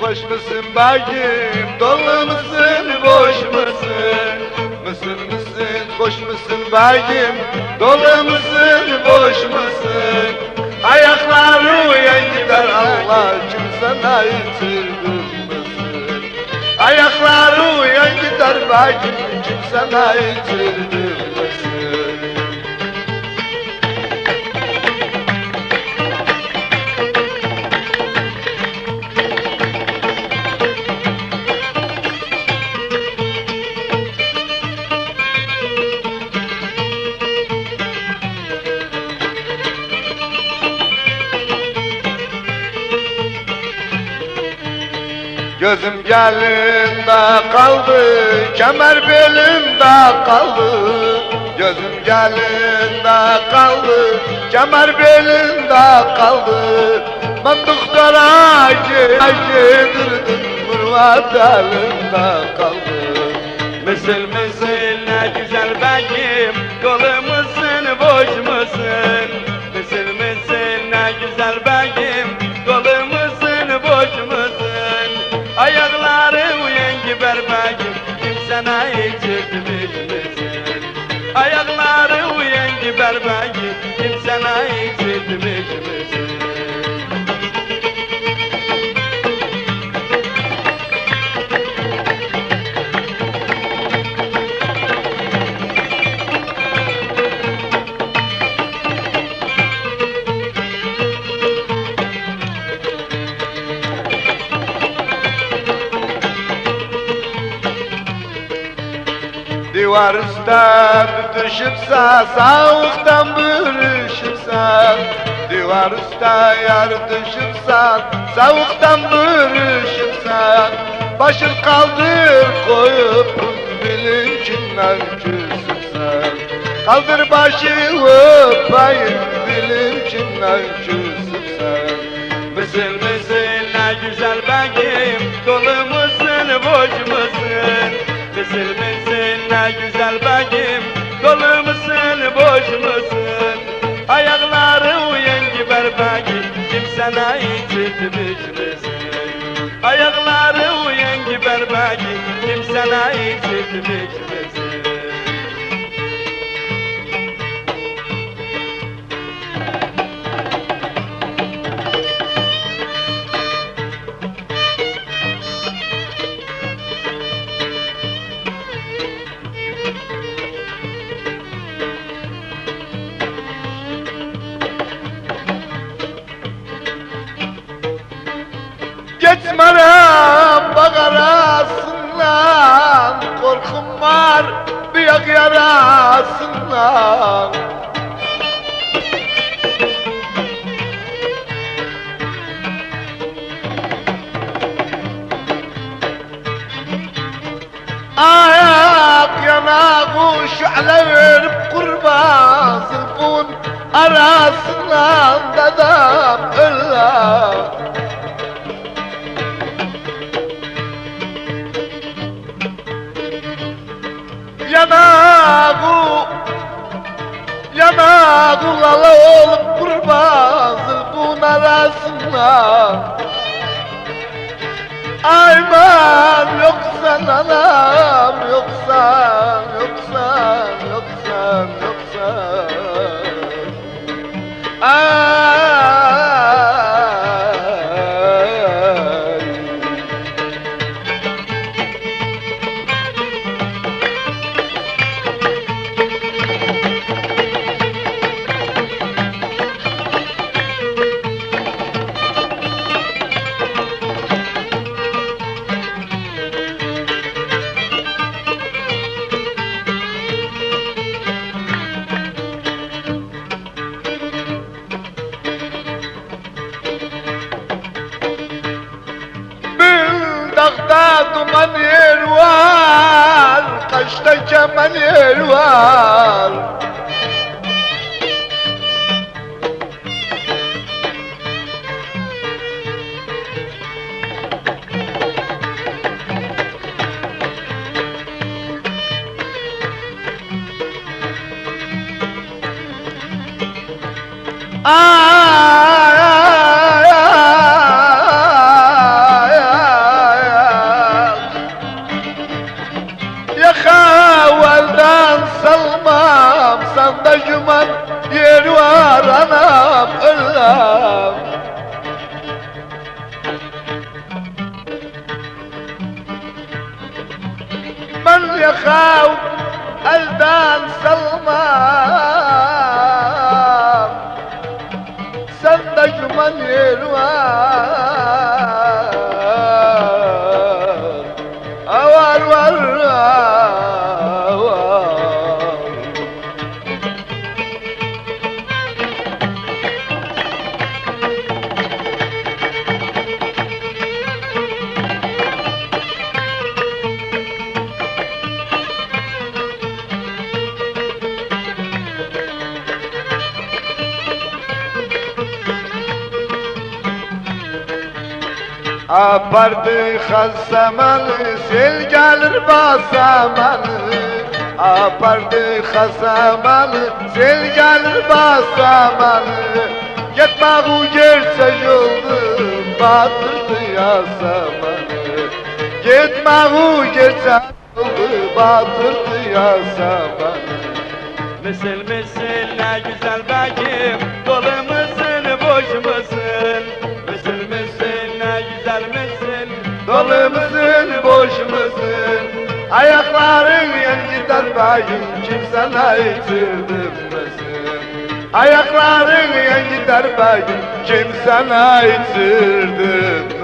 Boş musun bakayım, dolu musun, boş musun? Mısın, hoş musun bakayım, dolu musun, boş musun? Ayakları uyan gider Allah, kim sana yitirdin? Ayakları uyan gider bakayım, kim sana yitirdin? Gözüm gelinde kaldı, kemer belimde kaldı. Gözüm gelinde kaldı, kemer belimde kaldı. Ben doktora yedirdim, mürvat elimde kaldı. Mısır mısır ne güzel benim, dolu musun, boş musun? Mısır mısır ne güzel benim, dolu musun, boş musun? Ayakları uyan giber benim, kimsene içirtmiş misin? Ayakları uyan giber benim, kimsene içirtmiş misin? Divar üstte düşüpse, soğuktan bürüşüpse. Divar üstte yer düşüpse, soğuktan bürüşüpse. Başın kaldır koyup, bilin kimden küsüpse. Kaldır başını öpeyim, bilin kimden küsüpse. Mısır mısır ne güzel benim, dolu musun, boş musun? Mısır mısır ne güzel benim, dolu musun, boş musun? Ayakları uyan giber benim, kimsene içirtmiş misin? Ayakları uyan giber benim, kimsene içirtmiş misin? Geçmerem bakarasından, korkum var büyük yarasından. Ayak yanağı şöyle verip kurban, zılfun arasından dedem öller. Yanağı lala olup kurban, zılfun arasından. Ay ben yoksan anam, yoksan, yoksan, yoksan, yoksan. Ay. Dağda duman yer var, kaçta keman yer var. Ay, ay, ay, ay. Sağda cuman yer var anam ölüm. من يخاف البان سلمان صدق من يروان أوار ور Apardı hasamanı, sel gelir basamanı. Apardı hasamanı, sel gelir basamanı. Gitmeğu gerçek oldu, batırdı yasamanı. Gitmeğu gerçek oldu, batırdı yasamanı. Mısır mısır ne güzel bekim, dolu musun boş musun? Mısır mısır ne güzel misin? Dolu musun, boş musun? Ayakların yan gider bayım, kimsene yitirdim misin? Ayakların yan gider bayım, kimsene yitirdim